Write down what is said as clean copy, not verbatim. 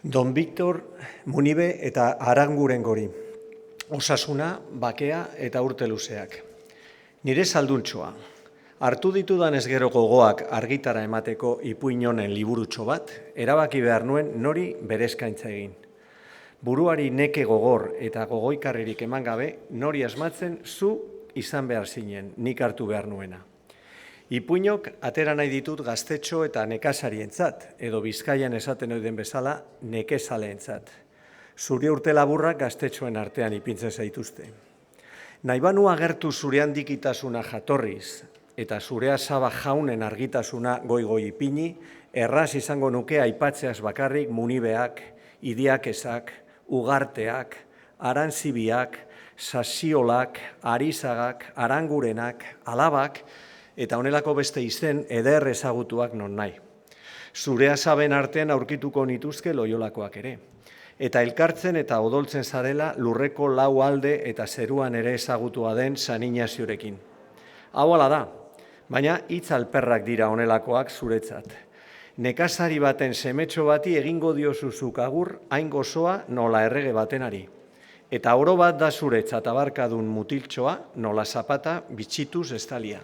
Don Victor, Munibe eta Aranguren gori. Osasuna, bakea eta urte luzeak. Nire salduntxoa. Hartu ditudan ez gero gogoak argitara emateko ipuin honen liburutxo bat, erabaki behar nuen nori bere eskaintza egin. Buruari neke gogor eta gogoikarririk eman gabe, nori asmatzen zu izan behar zinen, nik hartu behar nuena. Ipuinok atera nahi ditut gaztetxo eta nekazarientzat, edo Bizkaian esaten ohi den bezala nekezaleentzat. Zure urte laburrak gaztetxoen artean ipintzen zaituzte. Nahi banu agertu zure handikitasuna jatorriz, eta zure asaba jaunen argitasuna goi-goi ipini, erraz izango nuke aipatzeaz bakarrik Munibeak, Idiakezak, Ugarteak, Arantzibiak, Sasiolak, Arizagak, Arangurenak, Alabak, eta honelako beste izen eder ezagutuak non nahi. Zure asaben artean aurkituko nituzke Loiolakoak ere. Eta elkartzen eta odoltzen zarela lurreko lau alde eta zeruan ere ezagutua den San Inaziorekin. Hau ala da, baina hitz alperrak dira honelakoak zuretzat. Nekazari baten semetxo bati egingo diozuzuk agur hain gozoa nola errege batenari. Eta oro bat da zuretzat abarkadun mutiltxoa nola zapata bitxituz estalia.